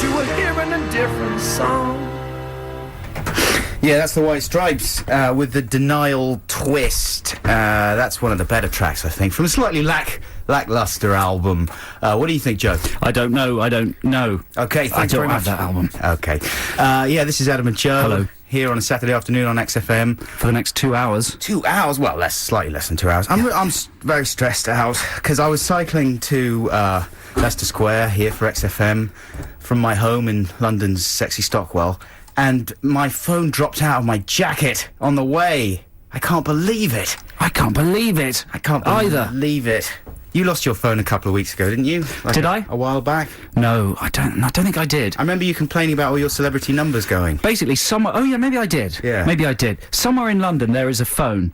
you were hearing a different song. Yeah, that's the White Stripes with the Denial Twist. That's one of the better tracks, I think, from a slightly lackluster album. What do you think, Joe? I don't know. Okay, thanks very much. I don't have that album. Okay. Yeah, this is Adam and Joe. Hello. Here on a Saturday afternoon on XFM. For the next 2 hours. 2 hours? Well, slightly less than 2 hours. I'm very stressed out because I was cycling to Leicester Square here for XFM from my home in London's sexy Stockwell, and my phone dropped out of my jacket on the way. I can't believe it. I can't believe it. I can't either. believe it. You lost your phone a couple of weeks ago, didn't you? Did I? A while back? No, I don't think I did. I remember you complaining about all your celebrity numbers going. Basically, somewhere... Oh, yeah, maybe I did. Yeah. Maybe I did. Somewhere in London, there is a phone,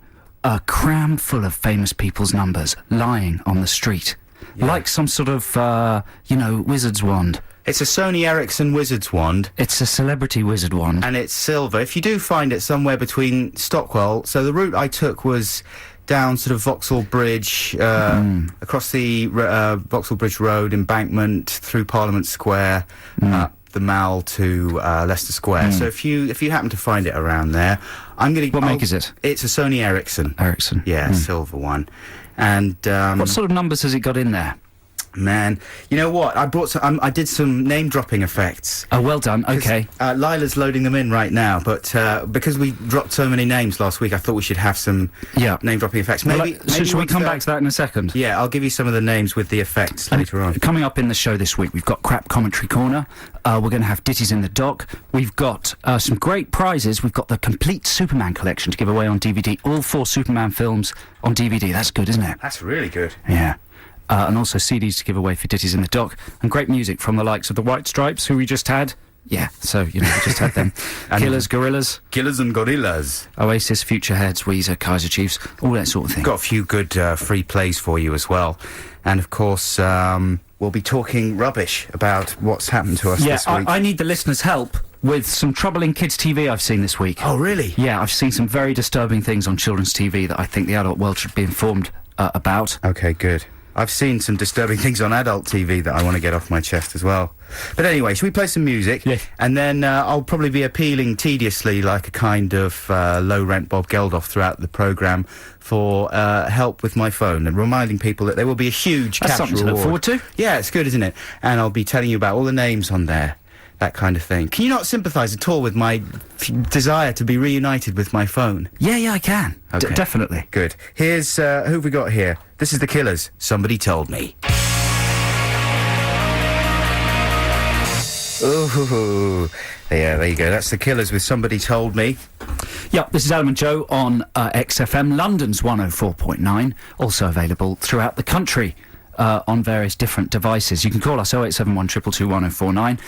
crammed full of famous people's numbers, lying on the street. Yeah. Like some sort of, wizard's wand. It's a Sony Ericsson Wizard's Wand. It's a celebrity wizard wand. And it's silver. If you do find it somewhere between Stockwell... So the route I took was down sort of Vauxhall Bridge, across the Vauxhall Bridge Road, Embankment, through Parliament Square, up the Mall to Leicester Square. So if you happen to find it around there, I'm going to... What make is it? It's a Sony Ericsson. Ericsson. Yeah, silver one. And... what sort of numbers has it got in there? Man, you know what? I brought some. I did some name-dropping effects. Oh, well done. Okay. Lila's loading them in right now, but because we dropped so many names last week, I thought we should have some name-dropping effects. Maybe should we come back to that in a second? Yeah, I'll give you some of the names with the effects later on. Coming up in the show this week, we've got Crap Commentary Corner. We're going to have Ditties in the Dock. We've got some great prizes. We've got the complete Superman collection to give away on DVD. All 4 Superman films on DVD. That's good, isn't it? That's really good. Yeah. And also CDs to give away for Ditties in the Dock. And great music from the likes of the White Stripes, who we just had. Yeah, so, we just had them. Killers, Killers and Gorillas. Oasis, Future Heads, Weezer, Kaiser Chiefs, all that sort of thing. Got a few good free plays for you as well. And, of course, we'll be talking rubbish about what's happened to us this week. I need the listeners' help with some troubling kids' TV I've seen this week. Oh, really? Yeah, I've seen some very disturbing things on children's TV that I think the adult world should be informed about. Okay, good. I've seen some disturbing things on adult TV that I want to get off my chest as well. But anyway, should we play some music? Yeah. And then I'll probably be appealing tediously like a kind of low-rent Bob Geldof throughout the programme for help with my phone and reminding people that there will be a huge That's cash something to reward. look forward to. Yeah, it's good, isn't it? And I'll be telling you about all the names on there. That kind of thing. Can you not sympathise at all with my desire to be reunited with my phone? Yeah, I can. Okay. Definitely. Good. Here's, who have we got here? This is the Killers. Somebody Told Me. Ooh. Yeah, there you go. That's the Killers with Somebody Told Me. Yep, this is Adam and Joe on XFM, London's 104.9. Also available throughout the country on various different devices. You can call us 0871 222 1049.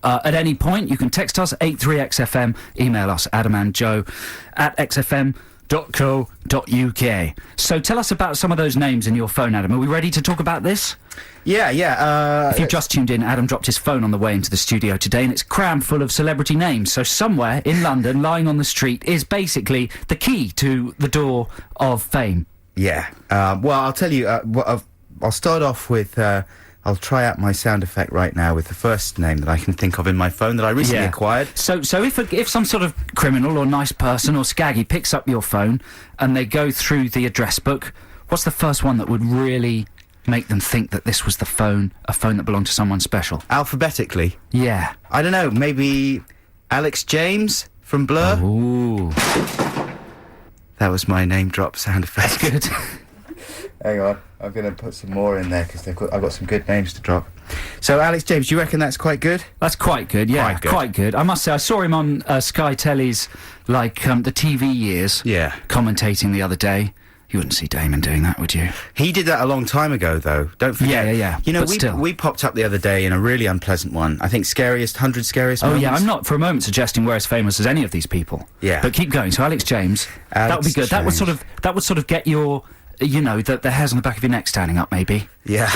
At any point, you can text us, 83XFM, email us, adamandjoe@xfm.co.uk. So tell us about some of those names in your phone, Adam. Are we ready to talk about this? Yeah. If you've just tuned in, Adam dropped his phone on the way into the studio today, and it's crammed full of celebrity names. So somewhere in London, lying on the street, is basically the key to the door of fame. Yeah. Well, I'll tell you, I'll start off with... I'll try out my sound effect right now with the first name that I can think of in my phone that I recently acquired. So if some sort of criminal or nice person or scaggy picks up your phone and they go through the address book, what's the first one that would really make them think that this was a phone that belonged to someone special? Alphabetically? Yeah. I don't know, maybe Alex James from Blur? Ooh. That was my name drop sound effect. Good. Hang on, I'm going to put some more in there because I've got some good names to drop. So, Alex James, do you reckon that's quite good? That's quite good, yeah. Quite good. I must say, I saw him on Sky Telly's, the TV years. Yeah. Commentating the other day. You wouldn't see Damon doing that, would you? He did that a long time ago, though. Don't forget. Yeah. You know, but we popped up the other day in a really unpleasant one. I think 100 scariest moments. Oh, yeah, I'm not for a moment suggesting we're as famous as any of these people. Yeah. But keep going. So, Alex James, that would be good. James. That would sort of get your... the hairs on the back of your neck standing up, maybe. Yeah.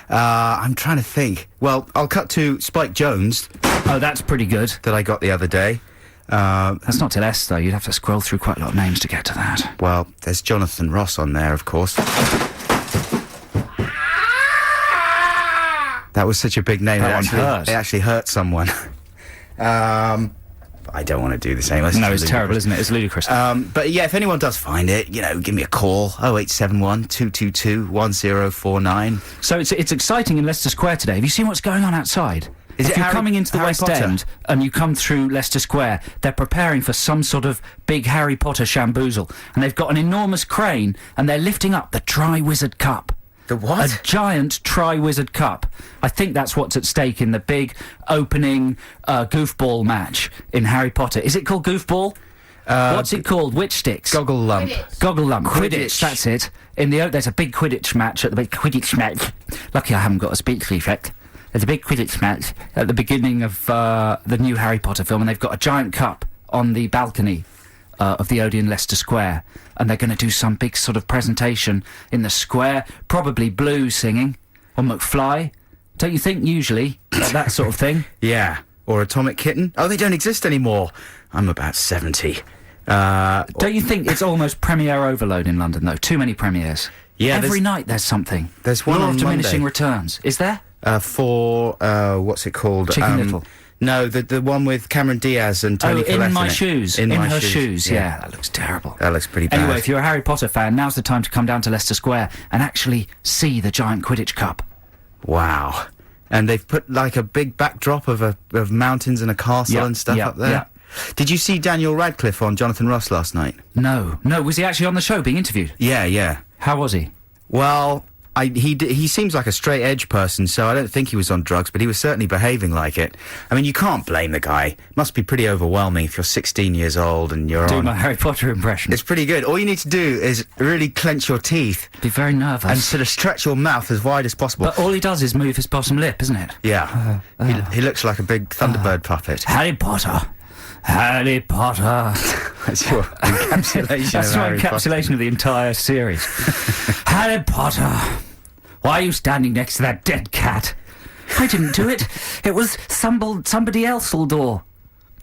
I'm trying to think. Well, I'll cut to Spike Jones. Oh, that's pretty good. That I got the other day. That's not till S, though. You'd have to scroll through quite a lot of names to get to that. Well, there's Jonathan Ross on there, of course. That That was such a big name. That one hurt. It actually hurt someone. I don't want to do the same. That's No, just it's terrible, isn't it? It's ludicrous. But yeah, if anyone does find it, give me a call. 0871 222 1049. So it's exciting in Leicester Square today. Have you seen what's going on outside? Is if it you're Harry- coming into the Harry West Potter? End and you come through Leicester Square, they're preparing for some sort of big Harry Potter shamboozle. And they've got an enormous crane and they're lifting up the Tri-Wizard Cup. The what? A giant Tri-Wizard Cup. I think that's what's at stake in the big opening goofball match in Harry Potter. Is it called goofball? What's it called? Witch sticks? Goggle lump. Goggle lump. Quidditch. Quidditch. That's it. There's a big Quidditch match at the big Quidditch match. Lucky I haven't got a speech defect. There's a big Quidditch match at the beginning of the new Harry Potter film, and they've got a giant cup on the balcony of the Odeon Leicester Square, and they're going to do some big sort of presentation in the square, probably Blue singing, or McFly. Don't you think, usually, that sort of thing? Yeah. Or Atomic Kitten. Oh, they don't exist anymore. I'm about 70. Don't you think it's almost premiere overload in London, though? Too many premieres. Yeah, Every there's- night there's something. There's one Law on of diminishing Monday. returns. Is there? For, what's it called? Chicken Little. No, the one with Cameron Diaz and Toni Collette In My it. Shoes. In My Her Shoes, yeah. That looks terrible. That looks pretty bad. Anyway, if you're a Harry Potter fan, now's the time to come down to Leicester Square and actually see the giant Quidditch Cup. Wow. And they've put like a big backdrop of mountains and a castle Yeah, and stuff yeah, up there. yeah. Did you see Daniel Radcliffe on Jonathan Ross last night? No, was he actually on the show being interviewed? Yeah. How was he? Well, he seems like a straight edge person, so I don't think he was on drugs, but he was certainly behaving like it. I mean, you can't blame the guy. It must be pretty overwhelming if you're 16 years old and you're Do on. my Harry Potter impression. It's pretty good. All you need to do is really clench your teeth Be very nervous. and sort of stretch your mouth as wide as possible. But all he does is move his bottom lip, isn't it? Yeah. He looks like a big Thunderbird puppet. Harry Potter. Harry Potter. That's your encapsulation That's of my Harry Potter. encapsulation of the entire series. Harry Potter. Why are you standing next to that dead cat? I didn't do it. It was somebody else's door.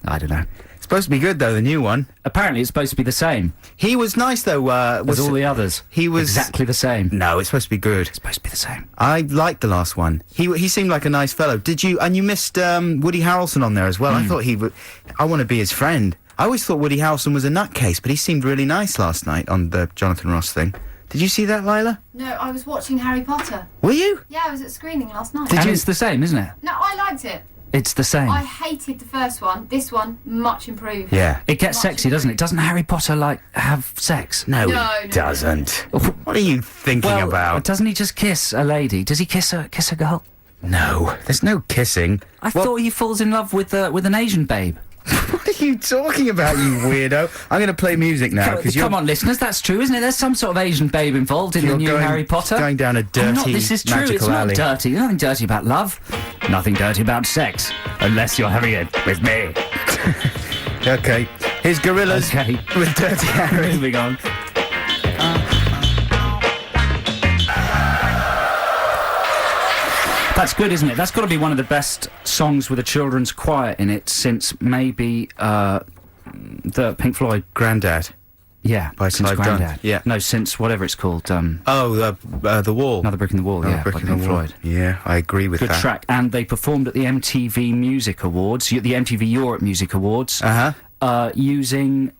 I don't know. It's supposed to be good, though, the new one. Apparently it's supposed to be the same He was nice, though. as all the others. He was... Exactly the same. No, it's supposed to be good. It's supposed to be the same. I liked the last one. He seemed like a nice fellow. Did you? And you missed Woody Harrelson on there as well. I thought he would... I want to be his friend. I always thought Woody Harrelson was a nutcase, but he seemed really nice last night on the Jonathan Ross thing. Did you see that, Lila? No, I was watching Harry Potter. Were you? Yeah, I was at screening last night. And it's the same, isn't it? No, I liked it. It's the same. I hated the first one. This one, much improved. Yeah. It gets Much sexy, doesn't it? improved. Doesn't Harry Potter, have sex? No, No, he no. doesn't. What are you thinking Well, about? doesn't he just kiss a lady? Does he kiss a girl? No, there's no kissing. I thought he falls in love with an Asian babe. What are you talking about, you weirdo? I'm going to play music now because Come on, listeners, that's true, isn't it? There's some sort of Asian babe involved in the new Harry Potter. Going down a dirty, Not, this is true. magical It's alley. not dirty. There's nothing dirty about love. Nothing dirty about sex, unless you're having it with me. Okay, here's Gorillas Okay. with Dirty Harry. Moving on. That's good, isn't it? That's got to be one of the best songs with a children's choir in it since maybe the Pink Floyd. Grandad. Yeah, By since Clive Dunn, Grandad. yeah. No, since whatever it's called. Oh, the Wall. Another Brick in the Wall. Another Yeah, Brick by in Pink the Wall. Floyd. Yeah, I agree with Good that. track. And they performed at the MTV Music Awards, the MTV Europe Music Awards, using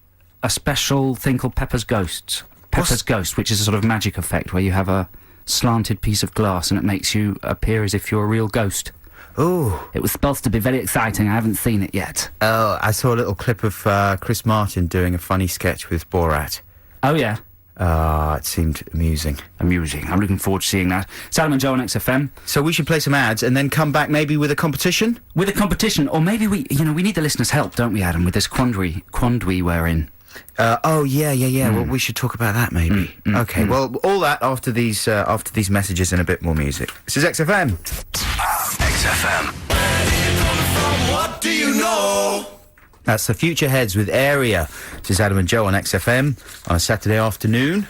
a special thing called Pepper's Ghosts. Pepper's Ghost, which is a sort of magic effect where you have a slanted piece of glass and it makes you appear as if you're a real ghost. Oh, It was supposed to be very exciting. I haven't seen it yet. I saw a little clip of Chris Martin doing a funny sketch with Borat. Oh, yeah. It seemed amusing. Amusing. I'm looking forward to seeing that. It's Adam and Joe on XFM. So we should play some ads and then come back maybe with a competition? With a competition, or maybe we need the listeners' help, don't we, Adam, with this quandary we're in. Yeah. Well, we should talk about that maybe. Okay, well, all that after these messages and a bit more music. This is XFM. XFM. What do you know? That's the Future Heads with Area. This is Adam and Joe on XFM on a Saturday afternoon.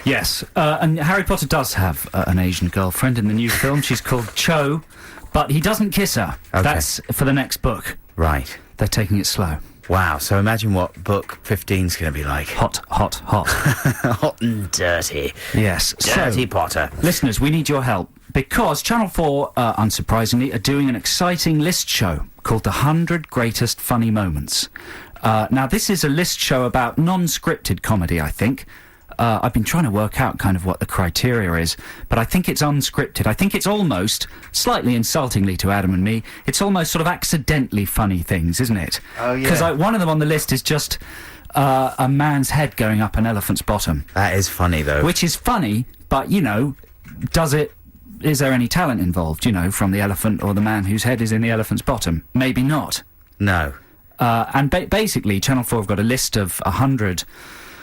Yes, and Harry Potter does have an Asian girlfriend in the new film. She's called Cho, but he doesn't kiss her. Okay. That's for the next book. Right. They're taking it slow. Wow, so imagine what book 15's going to be like. Hot, hot, hot. Hot and dirty. Yes. Dirty So, Potter. listeners, we need your help because Channel 4, unsurprisingly, are doing an exciting list show called The 100 Greatest Funny Moments. Now, this is a list show about non-scripted comedy, I think. I've been trying to work out kind of what the criteria is, but I think it's unscripted. I think it's almost, slightly insultingly to Adam and me, it's almost sort of accidentally funny things, isn't it? Oh, yeah. Because one of them on the list is just a man's head going up an elephant's bottom. That is funny, though. Which is funny, but, you know, is there any talent involved, you know, from the elephant or the man whose head is in the elephant's bottom? Maybe not. No. And basically, Channel 4 have got a list of 100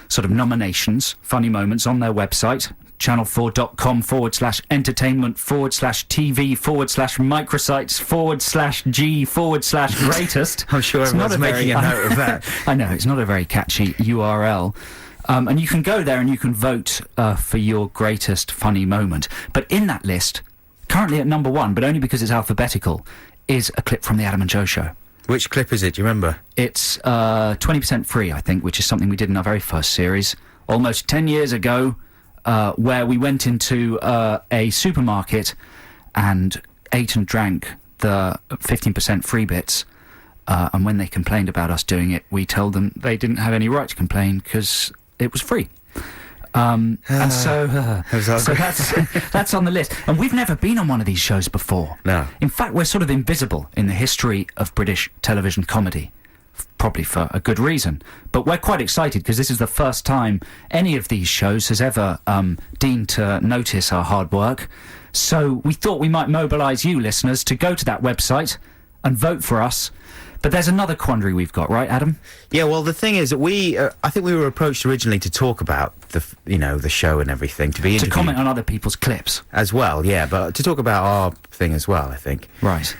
sort of nominations, funny moments on their website, channel4.com/entertainment/TV/microsites/G/greatest. I'm sure everyone's making a note of that. I know, it's not a very catchy URL. And you can go there and you can vote for your greatest funny moment. But in that list, currently at number 1, but only because it's alphabetical, is a clip from The Adam and Joe Show. Which clip is it? Do you remember? It's 20% free, I think, which is something we did in our very first series, almost 10 years ago, where we went into a supermarket and ate and drank the 15% free bits. And when they complained about us doing it, we told them they didn't have any right to complain because it was free. And so that's on the list. And we've never been on one of these shows before. No. In fact, we're sort of invisible in the history of British television comedy, probably for a good reason. But we're quite excited because this is the first time any of these shows has ever deigned to notice our hard work. So we thought we might mobilise you, listeners, to go to that website and vote for us. But there's another quandary we've got, right, Adam? Yeah, well, the thing is that I think we were approached originally to talk about the show and everything, to be interviewed. To comment on other people's clips. As well, yeah, but to talk about our thing as well, I think. Right.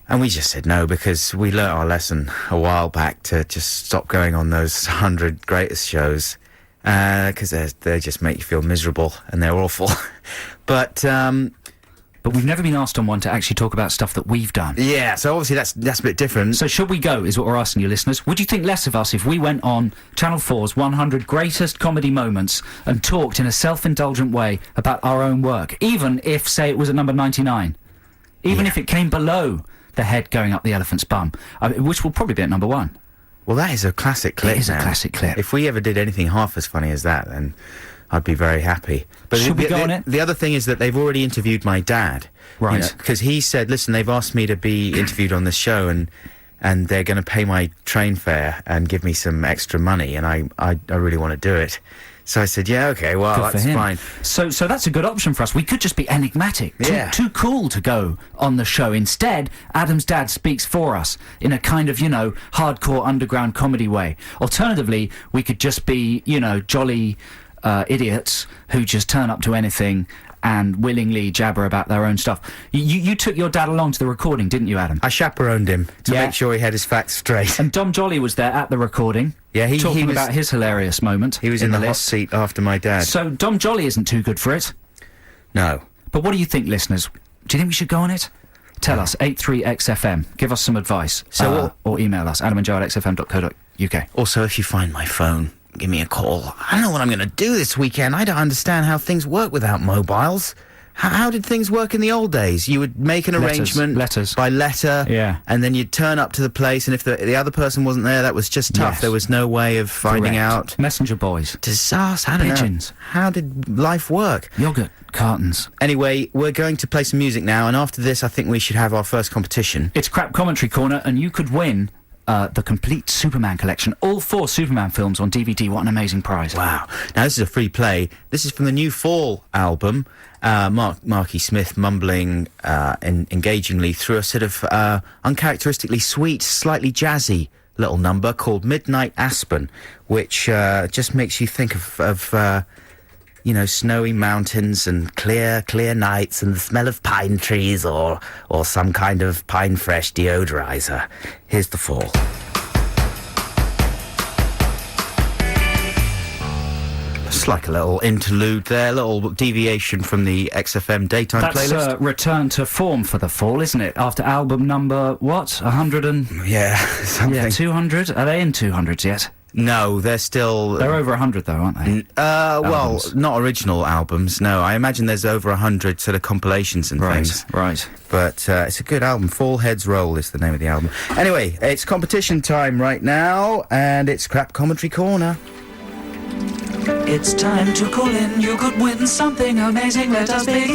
And we just said no, because we learnt our lesson a while back to just stop going on those 100 greatest shows, because they just make you feel miserable, and they're awful. But we've never been asked on one to actually talk about stuff that we've done. Yeah, so obviously that's a bit different. So should we go, is what we're asking you, listeners. Would you think less of us if we went on Channel 4's 100 Greatest Comedy Moments and talked in a self-indulgent way about our own work, even if, say, it was at number 99? Even if it came below the head going up the elephant's bum, which will probably be at number 1. Well, that is a classic clip, It is man. a classic clip. If we ever did anything half as funny as that, then I'd be very happy. But Should we go on it? The other thing is that they've already interviewed my dad. Right. Because he said, listen, they've asked me to be interviewed on this show, and they're going to pay my train fare and give me some extra money, and I really want to do it. So I said, yeah, okay, well, Good for that's him. fine. So that's a good option for us. We could just be enigmatic. Yeah. Too cool to go on the show. Instead, Adam's dad speaks for us in a kind of, hardcore underground comedy way. Alternatively, we could just be, jolly idiots who just turn up to anything and willingly jabber about their own stuff. You took your dad along to the recording, didn't you, Adam? I chaperoned him to Yeah. make sure he had his facts straight. And Dom Jolly was there at the recording. Yeah, he talking was- about his hilarious moment. He was in the hot list. seat after my dad. So Dom Jolly isn't too good for it. No. But what do you think, listeners? Do you think we should go on it? Tell us, 83XFM. Give us some advice. Or email us, adamandjoe@xfm.co.uk. Also, if you find my phone, give me a call. I don't know what I'm going to do this weekend. I don't understand how things work without mobiles. How did things work in the old days? You would make an arrangement Letters. by letter, Yeah. and then you'd turn up to the place, and if the other person wasn't there, that was just tough. Yes. There was no way of finding Correct. out. Messenger boys. Disaster. I don't Pigeons. know. How did life work? Yogurt. Cartons. Anyway, we're going to play some music now, and after this, I think we should have our first competition. It's Crap Commentary Corner, and you could win the complete Superman collection. All 4 Superman films on DVD. What an amazing prize. Wow. Now, this is a free play. This is from the new Fall album. Marky Smith mumbling engagingly through a sort of uncharacteristically sweet, slightly jazzy little number called Midnight Aspen, which just makes you think of snowy mountains and clear nights and the smell of pine trees or some kind of pine fresh deodorizer. Here's the Fall. Just like a little interlude there, a little deviation from the XFM daytime That's playlist. return to form for the fall, isn't it? After album number, what, 100 and... Yeah, something. Yeah, 200? Are they in 200s yet? No, they're still... They're over 100 though, aren't they? well, Albums. not original albums, no. I imagine there's over 100 sort of compilations and things. Right. But it's a good album. Full Heads Roll is the name of the album. Anyway, it's competition time right now, and it's Crap Commentary Corner. It's time to call in. You could win something amazing. Let us begin.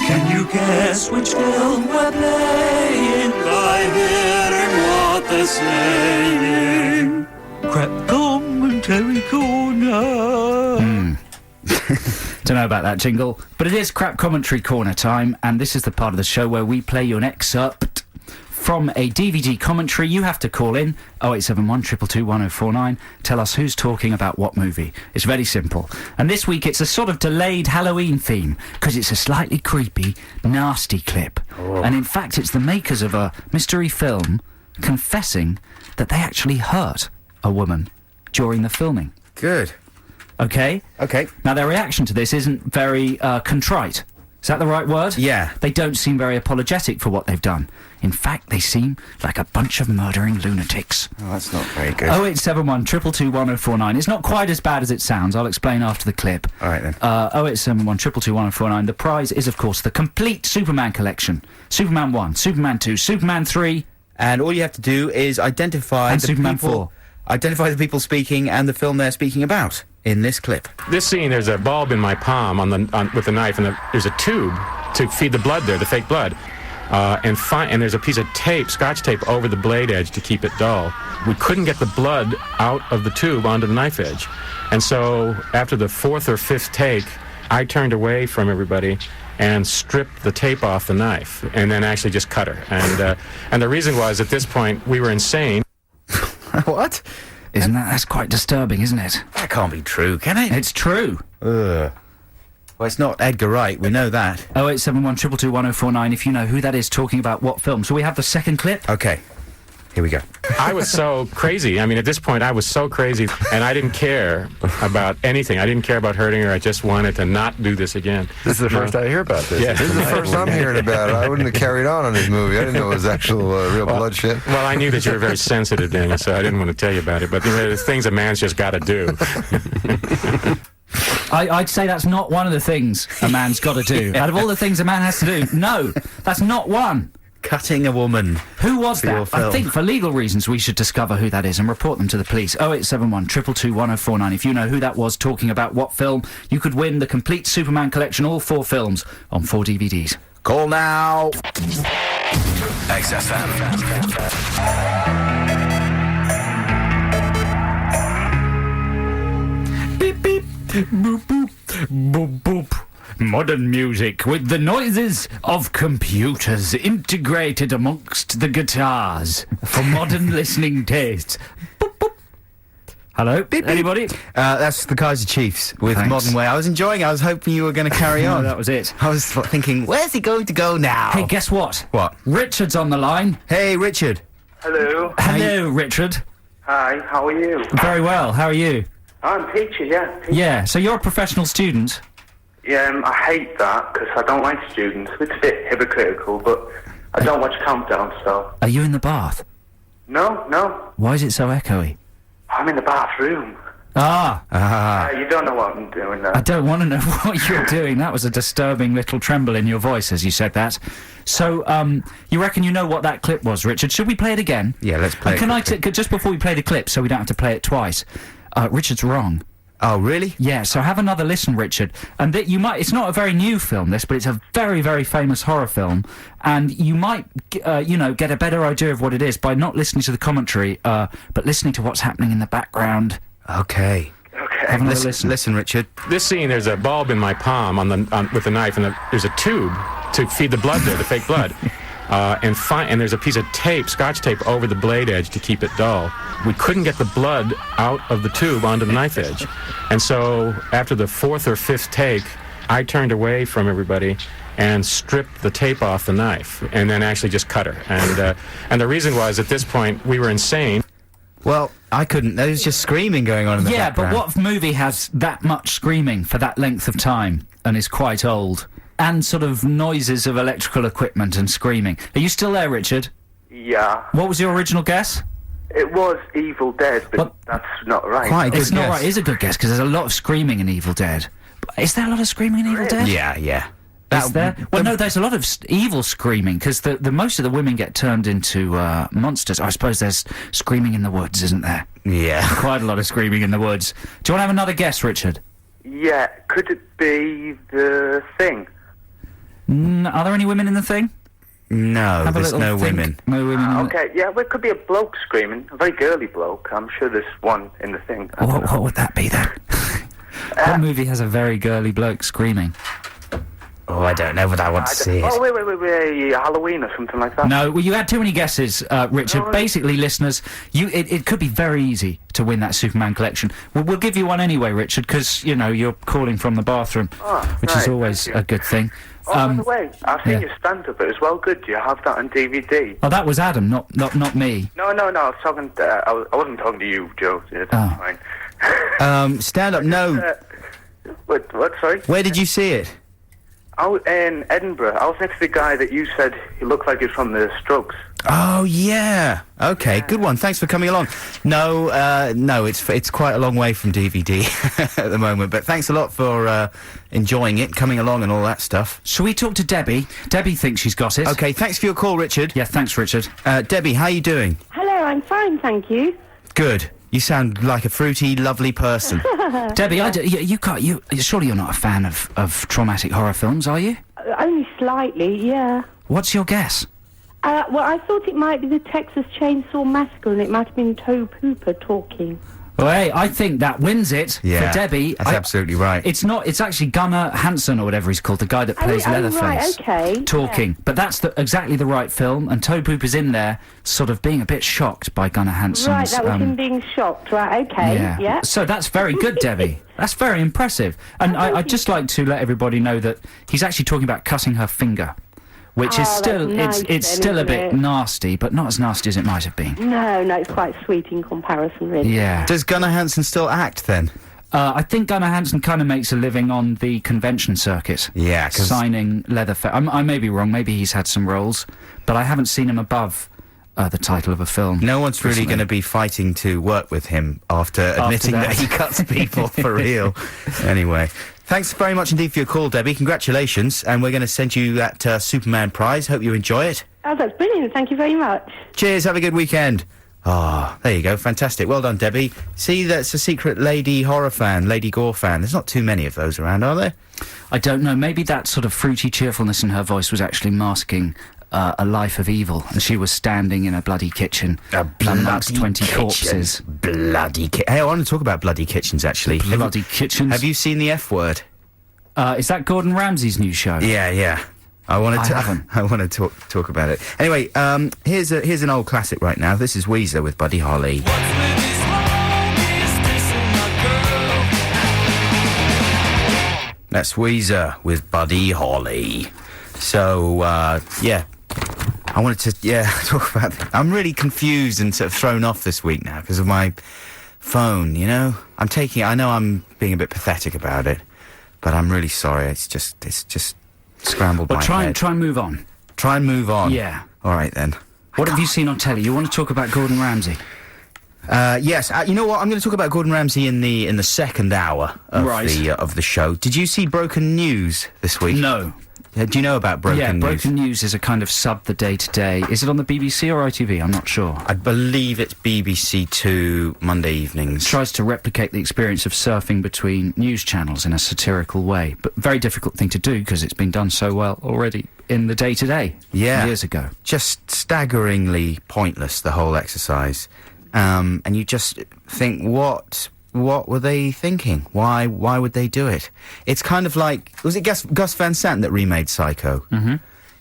Can you guess which film we're playing by hearing what they're saying? Crap Commentary Corner. Don't know about that jingle, but it is Crap Commentary Corner time, and this is the part of the show where we play you an excerpt from a DVD commentary. You have to call in 0871 222 1049. Tell us who's talking about what movie. It's very simple. And this week it's a sort of delayed Halloween theme because it's a slightly creepy, nasty clip. And in fact, it's the makers of a mystery film confessing that they actually hurt a woman during the filming. Good. Okay? Okay. Now, their reaction to this isn't very contrite. Is that the right word? Yeah. They don't seem very apologetic for what they've done. In fact, they seem like a bunch of murdering lunatics. Oh, that's not very good. 0871 222 1049. It's not quite as bad as it sounds. I'll explain after the clip. All right, then. 0871 222 1049. The prize is, of course, the complete Superman collection. Superman 1, Superman 2, Superman 3... And all you have to do is identify And the Superman people... 4. Identify the people speaking and the film they're speaking about in this clip. This scene, there's a bulb in my palm with the knife, and there's a tube to feed the blood there, the fake blood. And there's a piece of tape, scotch tape, over the blade edge to keep it dull. We couldn't get the blood out of the tube onto the knife edge. And so after the fourth or fifth take, I turned away from everybody and stripped the tape off the knife, and then actually just cut her. And the reason was, at this point, we were insane. What? That's quite disturbing, isn't it? That can't be true, can it? It's true. Ugh. Well, it's not Edgar Wright, we know that. 0871 222 1049 if you know who that is talking about what film. So we have the second clip. Okay, here we go. I was so crazy. I mean, at this point, I was so crazy, and I didn't care about anything. I didn't care about hurting her. I just wanted to not do this again. This is the first I hear about this. Yeah. This is the first I'm hearing about it. I wouldn't have carried on this movie. I didn't know it was actual real bloodshed. Well, I knew that you were very sensitive, Daniel, so I didn't want to tell you about it. But there's things a man's just got to do. I'd say that's not one of the things a man's got to do. Out of all the things a man has to do, no, that's not one. Cutting a woman. Who was For your that? I film. think for legal reasons we should discover who that is and report them to the police. 0871 222 1049. If you know who that was talking about what film, you could win the complete Superman collection, all 4 films, on 4 DVDs. Call now. Beep beep, boop boop, boop boop. Modern music with the noises of computers integrated amongst the guitars for modern listening tastes. Boop boop. Hello, beep. anybody? That's the Kaiser Chiefs with Thanks. Modern Way. I was enjoying it. I was hoping you were going to carry Oh, on. that was it. I was thinking, where's he going to go now? Hey, guess what? What? Richard's on the line. Hey, Richard. Hello. Hello, Richard. Hi, how are you? Very well. How are you? I'm teacher, yeah. Yeah, so you're a professional student. Yeah, I hate that because I don't like students. It's a bit hypocritical, but I don't watch Countdown, so... Are you in the bath? No. Why is it so echoey? I'm in the bathroom. Ah, You don't know what I'm doing now. I don't want to know what you're doing. That was a disturbing little tremble in your voice as you said that. So, you reckon you know what that clip was, Richard? Should we play it again? Yeah, let's play And it. can just before we play the clip, so we don't have to play it twice, Richard's wrong. Oh, really? Yeah, so have another listen, Richard. And that you might, it's not a very new film, this, but it's a very, very famous horror film. And you might, get a better idea of what it is by not listening to the commentary, but listening to what's happening in the background. Okay. Okay. Have another listen. Listen, Richard. This scene, there's a bulb in my palm with the knife, and there's a tube to feed the blood there, the fake blood. And there's a piece of tape, scotch tape, over the blade edge to keep it dull. We couldn't get the blood out of the tube onto the knife edge. And so after the fourth or fifth take, I turned away from everybody and stripped the tape off the knife, and then actually just cut her. And the reason was, at this point, we were insane. Well, I couldn't. There was just screaming going on in the Yeah, but background. what movie has that much screaming for that length of time and is quite old? And sort of noises of electrical equipment and screaming. Are you still there, Richard? Yeah. What was your original guess? It was Evil Dead, but Well, that's not right. Quite a good It's not guess. right. It is a good guess because there's a lot of screaming in Evil Dead. But is there a lot of screaming in Evil Dead? Yeah, yeah. Is there? Well, no, there's a lot of evil screaming because the most of the women get turned into monsters. I suppose there's screaming in the woods, isn't there? Yeah. Quite a lot of screaming in the woods. Do you want to have another guess, Richard? Yeah, could it be The Thing? Are there any women in the thing? No, Have a there's little no think. women. No women. In Okay, yeah, well, it could be a bloke screaming, a very girly bloke. I'm sure there's one in The Thing. What would that be then? What movie has a very girly bloke screaming? Oh, I don't know, but I want to see it. Oh, wait, Halloween or something like that. No, well, you had too many guesses, Richard. No. Basically, listeners, it could be very easy to win that Superman collection. We'll give you one anyway, Richard, because, you know, you're calling from the bathroom, which is right, always thank you. a good thing. Oh, by the way, I've seen yeah. your stand-up. It was well good. Do you have that on DVD? Oh, that was Adam, not me. No, I was talking. I wasn't talking to you, Joe. Yeah, that's Oh. fine. Stand up, no. What? Sorry. Where did you see it? In Edinburgh. I was next to the guy that you said he looked like he was from the Strokes. Oh, yeah. Okay, good one. Thanks for coming along. No, it's quite a long way from DVD at the moment, but thanks a lot for enjoying it, coming along and all that stuff. Shall we talk to Debbie? Debbie thinks she's got it. Okay, thanks for your call, Richard. Yeah, thanks, Richard. Debbie, how you doing? Hello, I'm fine, thank you. Good. You sound like a fruity, lovely person. Debbie, you can't. Surely you're not a fan of traumatic horror films, are you? Only slightly, yeah. What's your guess? Well, I thought it might be the Texas Chainsaw Massacre, and it might have been Toe Pooper talking. Well, hey, I think that wins it Yeah, for Debbie. that's absolutely right. It's not. It's actually Gunnar Hansen or whatever he's called, the guy that plays Leatherface. Right, okay. Talking, but that's exactly the right film, and Toe Pooper's in there, sort of being a bit shocked by Gunnar Hansen's. Right, that was him being shocked, right, okay, yeah. So that's very good, Debbie. That's very impressive. And I'd just like to let everybody know that he's actually talking about cutting her finger, which is Oh, still that's nice it's then, still a isn't bit it? nasty, but not as nasty as it might have been. No, it's quite sweet in comparison, really. Yeah. Does Gunnar Hansen still act then? I think Gunnar Hansen kind of makes a living on the convention circuit. Yeah, 'cause- signing Leatherface. I may be wrong. Maybe he's had some roles, but I haven't seen him above the title of a film. No one's really recently. going to be fighting to work with him after admitting that. that he cuts people for real. Anyway, thanks very much indeed for your call, Debbie. Congratulations, and we're going to send you that Superman prize. Hope you enjoy it. Oh, that's brilliant, thank you very much. Cheers, have a good weekend. Ah, there you go, fantastic. Well done, Debbie. See, that's a secret lady horror fan, Lady Gore fan. There's not too many of those around, are there? I don't know. Maybe that sort of fruity cheerfulness in her voice was actually masking a life of evil, and she was standing in a bloody kitchen amongst 20 corpses. Bloody kitchen. Hey, I want to talk about bloody kitchens, actually. Bloody kitchens. Have you seen the F Word? Is that Gordon Ramsay's new show? Yeah. I want to. haven't. I want to talk about it. Anyway, here's an old classic right now. This is Weezer with Buddy Holly. That's Weezer with Buddy Holly. So yeah, I wanted to talk about. I'm really confused and sort of thrown off this week now because of my phone. You know, I know I'm being a bit pathetic about it, but I'm really sorry. It's just scrambled Well, my try head. and move on. Try and move on. Yeah. All right then. What have you seen on telly? You want to talk about Gordon Ramsay? Yes. You know what? I'm going to talk about Gordon Ramsay in the second hour of Right. of the show. Did you see Broken News this week? No. Do you know about Broken News? Broken News is a kind of sub the day-to-day. Is it on the BBC or ITV? I'm not sure. I believe it's BBC 2 Monday evenings. Tries to replicate the experience of surfing between news channels in a satirical way, but very difficult thing to do because it's been done so well already in the day-to-day years ago. Just staggeringly pointless, the whole exercise. And you just think, what were they thinking? Why would they do it? It's kind of like, was it Gus Van Sant that remade Psycho? Mm-hmm.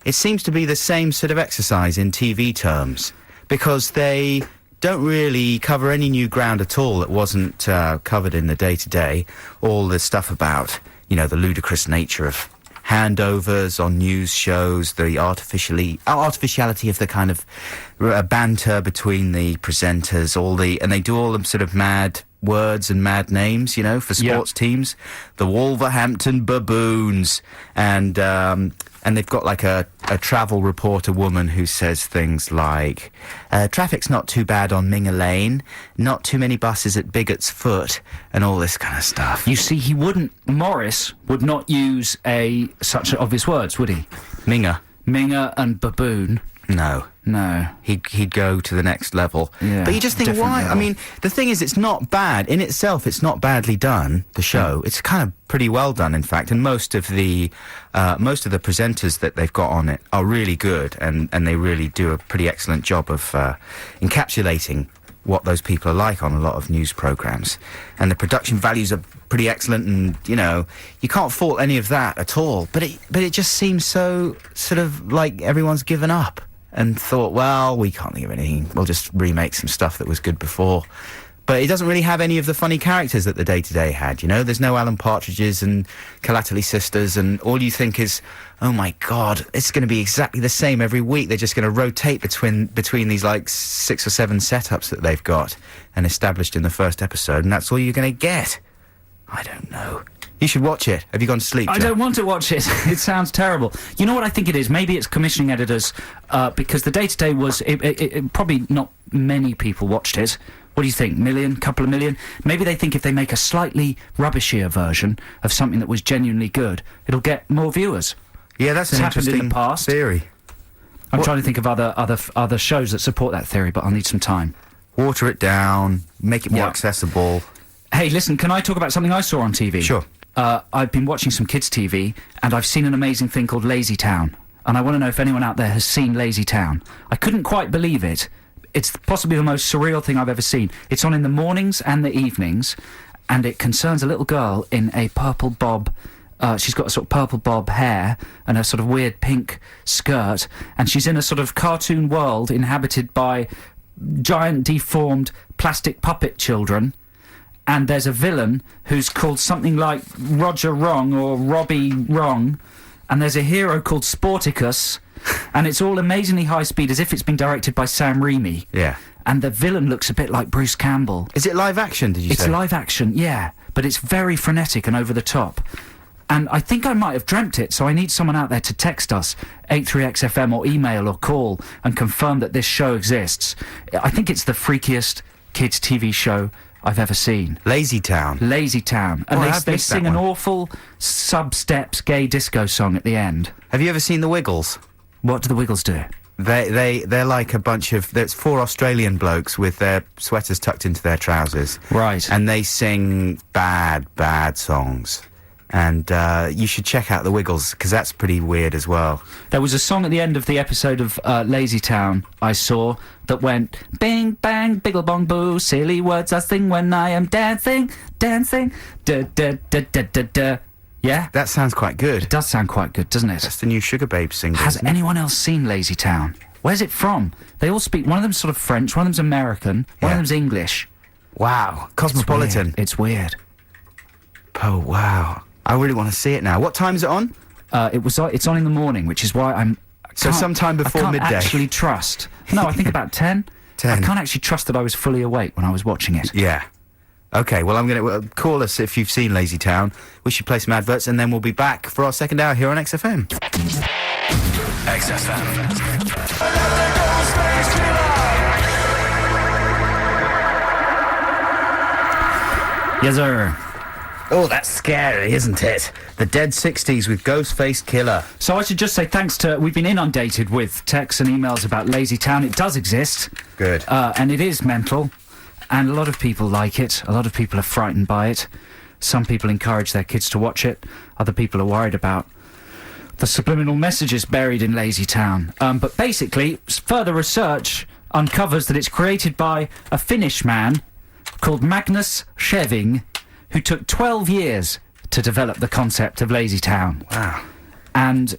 It seems to be the same sort of exercise in TV terms, because they don't really cover any new ground at all that wasn't covered in the day-to-day. All the stuff about, the ludicrous nature of handovers on news shows, the artificiality of the kind of banter between the presenters, and they do all them sort of mad words and mad names, you know, for sports teams. The Wolverhampton Baboons, and they've got like a travel reporter woman who says things like, traffic's not too bad on Minger Lane, not too many buses at Bigot's Foot, and all this kind of stuff. You see, Morris would not use such obvious words, would he? Minger and baboon. No. He'd go to the next level. Yeah, but you just think, why? level. I mean, the thing is, it's not bad. In itself, it's not badly done, the show. It's kind of pretty well done, in fact, and most of the presenters that they've got on it are really good, and they really do a pretty excellent job of encapsulating what those people are like on a lot of news programmes. And the production values are pretty excellent, and, you know, you can't fault any of that at all. But it just seems so sort of like everyone's given up and thought, well, we can't think of anything, we'll just remake some stuff that was good before. But it doesn't really have any of the funny characters that the Day-to-Day had, you know? There's no Alan Partridges and Calately Sisters, and all you think is, oh my God, it's going to be exactly the same every week. They're just going to rotate between these, like, 6 or 7 setups that they've got and established in the first episode, and that's all you're going to get. I don't know. You should watch it. Have you gone to sleep, I Joe? don't want to watch it. It sounds terrible. You know what I think it is? Maybe it's commissioning editors, because the Day-to-Day was... It probably not many people watched it. What do you think? Couple of million? Maybe they think if they make a slightly rubbishier version of something that was genuinely good, it'll get more viewers. Yeah, that's It's an happened in interesting the past. theory. I'm trying to think of other shows that support that theory, but I'll need some time. Water it down, make it more Yeah. accessible. Hey, listen, can I talk about something I saw on TV? Sure. I've been watching some kids' TV, and I've seen an amazing thing called Lazytown. And I want to know if anyone out there has seen Lazytown. I couldn't quite believe it. It's possibly the most surreal thing I've ever seen. It's on in the mornings and the evenings, and it concerns a little girl in a purple bob. She's got a sort of purple bob hair and a sort of weird pink skirt, and she's in a sort of cartoon world inhabited by giant deformed plastic puppet children. And there's a villain who's called something like Roger Wrong or Robbie Wrong, and there's a hero called Sporticus, and it's all amazingly high speed, as if it's been directed by Sam Raimi. Yeah. And the villain looks a bit like Bruce Campbell. Is it live action, did you say? It's live action, yeah, but it's very frenetic and over the top. And I think I might have dreamt it, so I need someone out there to text us, 83XFM, or email or call, and confirm that this show exists. I think it's the freakiest kids' TV show I've ever seen. Lazytown. Lazytown. And Oh, I have they missed that sing an one. awful sub-steps gay disco song at the end. Have you ever seen The Wiggles? What do the Wiggles do? They're like a bunch of... There's 4 Australian blokes with their sweaters tucked into their trousers. Right. And they sing bad songs. And you should check out The Wiggles, because that's pretty weird as well. There was a song at the end of the episode of Lazytown I saw that went, bing, bang, biggle, bong, boo, silly words I sing when I am dancing, da, da, da, da, da, da. Yeah? That sounds quite good. It does sound quite good, doesn't it? That's the new Sugar Babe single. Has isn't it? anyone else seen Lazytown? Where's it from? They all speak... One of them's sort of French, one of them's American, one of Yeah. them's English. Wow. Cosmopolitan. It's weird. Oh, wow. I really want to see it now. What time is it on? It's on in the morning, which is why So sometime before midday. I can't actually trust. No, I think about 10. 10. I can't actually trust that I was fully awake when I was watching it. Yeah. Okay, well, I'm going to call us if you've seen Lazytown. We should play some adverts, and then we'll be back for our second hour here on XFM. XFM. Yes, sir. Oh, that's scary, isn't it? The Dead 60s with Ghostface Killer. So I should just say thanks to... We've been inundated with texts and emails about Lazytown. It does exist. Good. And it is mental. And a lot of people like it. A lot of people are frightened by it. Some people encourage their kids to watch it. Other people are worried about the subliminal messages buried in Lazytown. But basically, further research uncovers that it's created by a Finnish man called Magnus Scheving, who took 12 years to develop the concept of Lazytown. Wow. And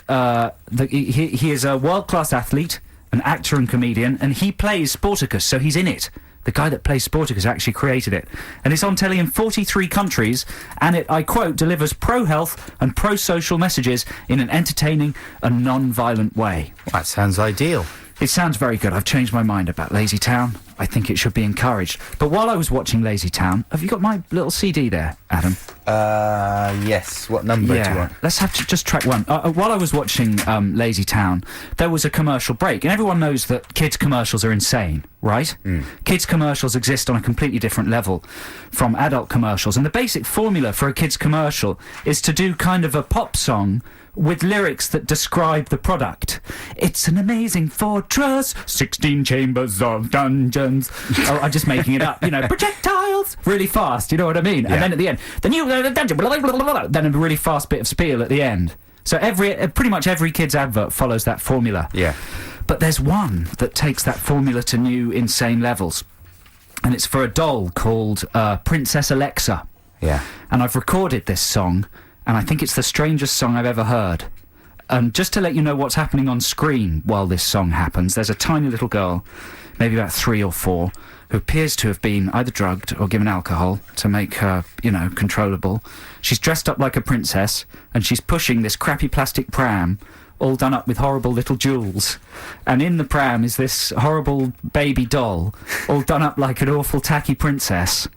he is a world-class athlete, an actor and comedian, and he plays Sporticus, so he's in it. The guy that plays Sporticus actually created it. And it's on telly in 43 countries, and it, I quote, delivers pro-health and pro-social messages in an entertaining and non-violent way. That sounds ideal. It sounds very good. I've changed my mind about Lazytown. I think it should be encouraged. But while I was watching Lazytown, have you got my little CD there, Adam? Yes. What number do you want? Let's have to just track one. While I was watching Lazytown, there was a commercial break, and everyone knows that kids' commercials are insane, right? Kids' commercials exist on a completely different level from adult commercials, and the basic formula for a kids' commercial is to do kind of a pop song with lyrics that describe the product. It's an amazing fortress, 16 chambers of dungeons. Oh, I'm just making it up. You know, projectiles, really fast, you know what I mean? Yeah. And then at the end, the new dungeon, blah, blah, blah, blah, then a really fast bit of spiel at the end. So pretty much every kid's advert follows that formula. Yeah. But there's one that takes that formula to new, insane levels. And it's for a doll called Princess Alexa. Yeah. And I've recorded this song, and I think it's the strangest song I've ever heard. And just to let you know what's happening on screen while this song happens, there's a tiny little girl, maybe about 3 or 4, who appears to have been either drugged or given alcohol to make her, you know, controllable. She's dressed up like a princess, and she's pushing this crappy plastic pram, all done up with horrible little jewels. And in the pram is this horrible baby doll, all done up like an awful tacky princess.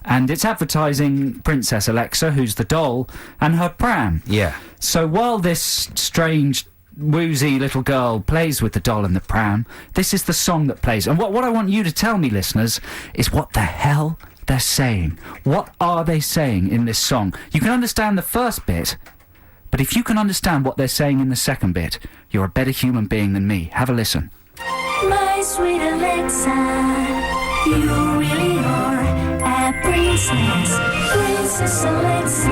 And it's advertising Princess Alexa, who's the doll, and her pram. Yeah. So while this strange, woozy little girl plays with the doll and the pram, this is the song that plays. And what I want you to tell me, listeners, is what the hell they're saying. What are they saying in this song? You can understand the first bit, but if you can understand what they're saying in the second bit, you're a better human being than me. Have a listen. My sweet Alexa, you really are a princess, Princess Alexa.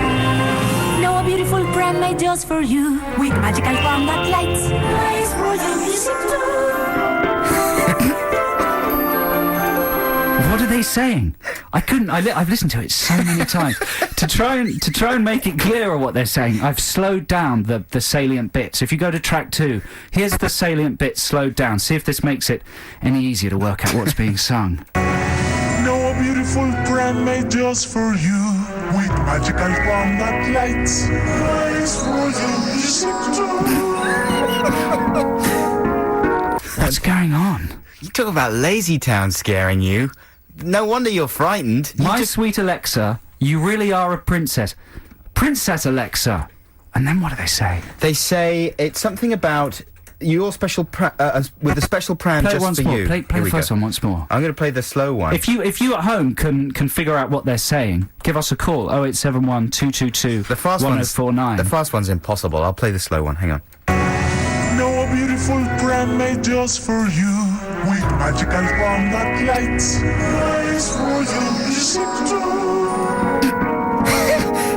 Know a beautiful pram made just for you, with magical wand that lights. Nice royal music too. What are they saying? I've listened to it so many times. to try and make it clearer what they're saying, I've slowed down the salient bits. If you go to track 2, here's the salient bits slowed down. See if this makes it any easier to work out what's being sung. Know a beautiful pram made just for you, with magical wand that lights. Nice royal music too. What's going on? You talk about Lazytown scaring you. No wonder you're frightened. My sweet Alexa, you really are a princess. Princess Alexa. And then what do they say? They say it's something about your special with a special pram Play it just once for more. you. Play Here the we first go. one once more. I'm going to play the slow one. If you at home can figure out what they're saying, give us a call. 0871 222 the fast 1049. The fast one's impossible. I'll play the slow one. Hang on. Know a beautiful pram made just for you, with magical wand that lights. Nice royal music too.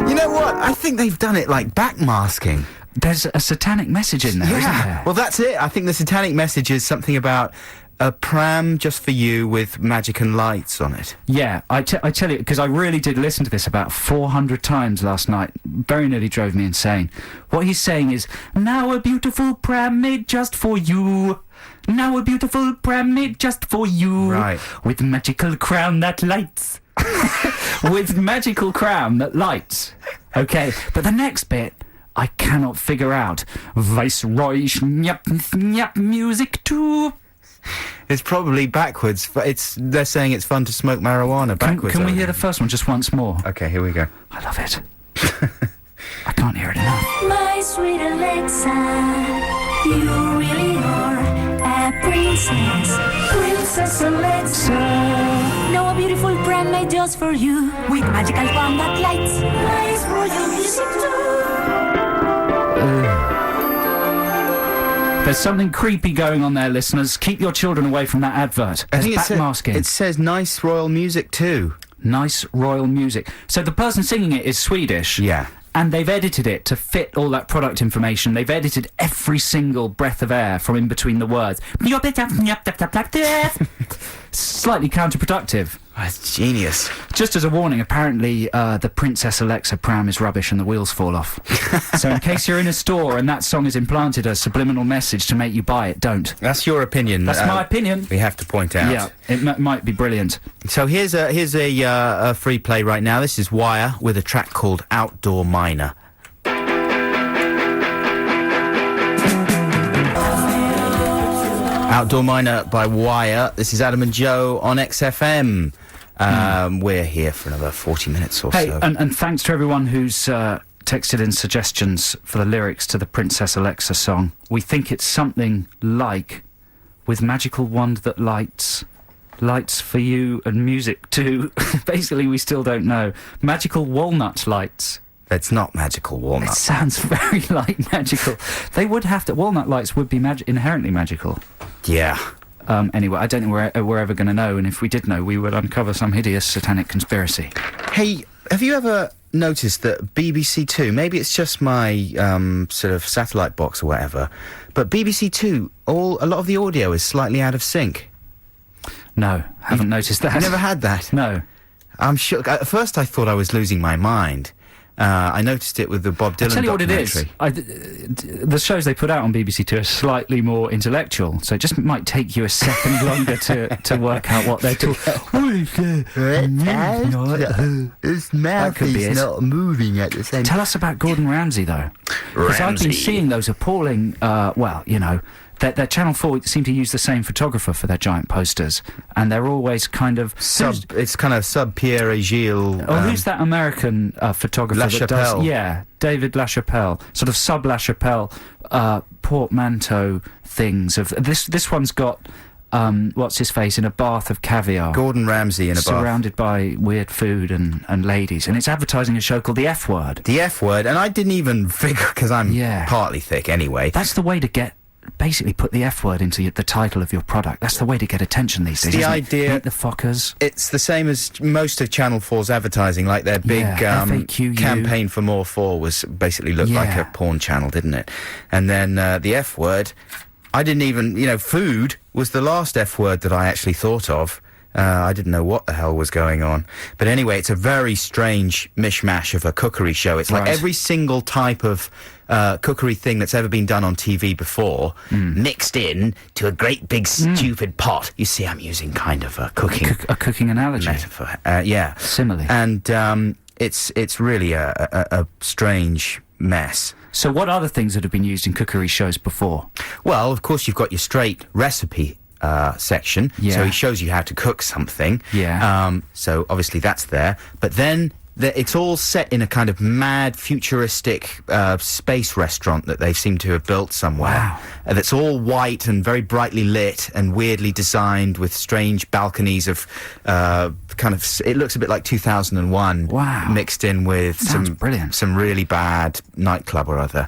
You know what? I think they've done it like backmasking. There's a satanic message in there, isn't there? Well, that's it. I think the satanic message is something about a pram just for you with magic and lights on it. Yeah, I tell you, because I really did listen to this about 400 times last night. Very nearly drove me insane. What he's saying is, now a beautiful pram made just for you. Now a beautiful pram made just for you. Right. With magical crown that lights. With magical crown that lights. Okay, but the next bit, I cannot figure out. Viceroy snap snap music too. It's probably backwards. But they're saying it's fun to smoke marijuana backwards. Can we hear the first one just once more? Okay, here we go. I love it. I can't hear it enough. My sweet Alexa, you really are a princess, Princess Alexa. Know a beautiful pram made just for you, with magical wand that lights. Nice royal music too. There's something creepy going on there, listeners. Keep your children away from that advert. I There's think backmasking. it says nice royal music too. Nice royal music. So the person singing it is Swedish. Yeah. And they've edited it to fit all that product information. They've edited every single breath of air from in between the words. Slightly counterproductive. That's genius. Just as a warning, apparently the Princess Alexa pram is rubbish and the wheels fall off. So in case you're in a store and that song is implanted as a subliminal message to make you buy it, don't. That's your opinion. That's my opinion. We have to point out. Yeah, it might be brilliant. So here's a free play right now. This is Wire with a track called Outdoor Miner. Outdoor Miner by Wire. This is Adam and Joe on XFM. We're here for another 40 minutes or so. And thanks to everyone who's texted in suggestions for the lyrics to the Princess Alexa song. We think it's something like, with magical wand that lights for you and music too. Basically, we still don't know. Magical walnut lights. It's not magical walnut. It sounds very like magical. They would have to... Walnut lights would be inherently magical. Yeah. Anyway, I don't think we're ever going to know, and if we did know, we would uncover some hideous satanic conspiracy. Hey, have you ever noticed that BBC Two, maybe it's just my sort of satellite box or whatever, but BBC Two, a lot of the audio is slightly out of sync? No, haven't noticed that. You never had that? No. I'm sure... At first I thought I was losing my mind. I noticed it with the Bob Dylan documentary. I'll tell you what it is. The shows they put out on BBC Two are slightly more intellectual, so it just might take you a second longer to work out what they're talking. His mouth is not moving at the same time. Tell us about Gordon Ramsay, though. Because I've been seeing those appalling, their Channel 4 seem to use the same photographer for their giant posters, and they're always kind of... It's kind of sub-Pierre Gilles... who's that American photographer that does... Yeah, David LaChapelle. Sort of sub-LaChapelle portmanteau things. Of This one's got... what's-his-face in a bath of caviar. Gordon Ramsay in a bath. Surrounded by weird food and ladies. And it's advertising a show called The F Word. The F Word, and I didn't even figure, because I'm partly thick anyway. That's the way to get... Basically put the F word into the title of your product. That's the way to get attention these days. The idea... Meet the Fockers. It's the same as most of Channel 4's advertising, like their big campaign for More 4 was basically looked like a porn channel, didn't it? And then the F word, I didn't even... food was the last F word that I actually thought of. I didn't know what the hell was going on. But anyway, it's a very strange mishmash of a cookery show. It's like every single type of cookery thing that's ever been done on TV before, mixed in to a great big stupid pot. You see, I'm using kind of a cooking analogy. Metaphor. Yeah. Simile. And it's really a strange mess. So what other things that have been used in cookery shows before? Well, of course, you've got your straight recipe section, so he shows you how to cook something. So obviously that's there, but then it's all set in a kind of mad futuristic space restaurant that they seem to have built somewhere. Wow. That's all white and very brightly lit and weirdly designed with strange balconies of it looks a bit like 2001. Wow. Mixed in with some really bad nightclub or other.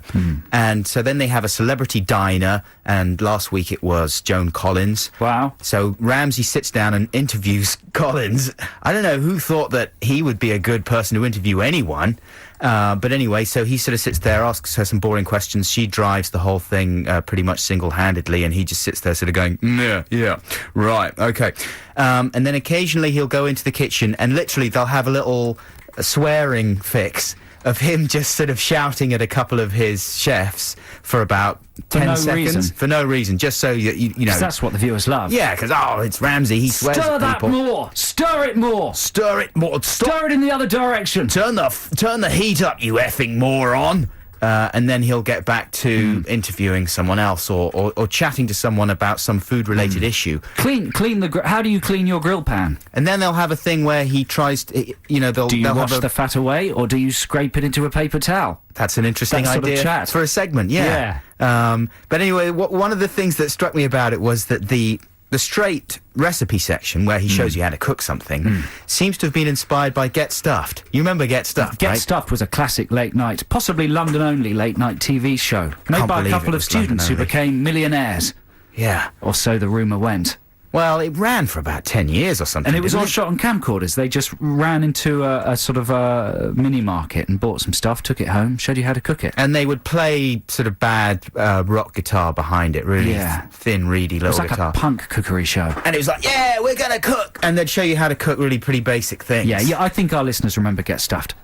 And so then they have a celebrity diner, and last week it was Joan Collins. Wow. So Ramsay sits down and interviews Collins. I don't know who thought that he would be a good person to interview anyone. But anyway, so he sort of sits there, asks her some boring questions. She drives the whole thing pretty much single-handedly, and he just sits there sort of going, yeah, right, okay. And then occasionally he'll go into the kitchen, and literally they'll have a little swearing fix of him just sort of shouting at a couple of his chefs for about 10 seconds. For no reason, just so you know. 'Cause that's what the viewers love. Yeah, because, it's Ramsay, he swears Stir at that people. more! Stir it more! Stir it more! Stir it in the other direction! Turn the heat up, you effing moron! And then he'll get back to interviewing someone else or chatting to someone about some food-related issue. How do you clean your grill pan? And then they'll have a thing where he tries to, do you wash the fat away, or do you scrape it into a paper towel? That's an interesting idea for a segment, yeah. But anyway, one of the things that struck me about it was that the straight recipe section, where he shows you how to cook something, seems to have been inspired by Get Stuffed. You remember Get Stuffed, Get Stuffed was a classic late-night, possibly London-only late-night TV show, made by a couple of students who became millionaires. Yeah. Or so the rumour went. Well, it ran for about 10 years or something. And it was didn't all shot on camcorders. They just ran into a sort of a mini market and bought some stuff, took it home, showed you how to cook it. And they would play sort of bad rock guitar behind it, really thin, reedy It was little like guitar. a punk cookery show. And it was like, yeah, we're going to cook. And they'd show you how to cook really pretty basic things. Yeah, I think our listeners remember Get Stuffed.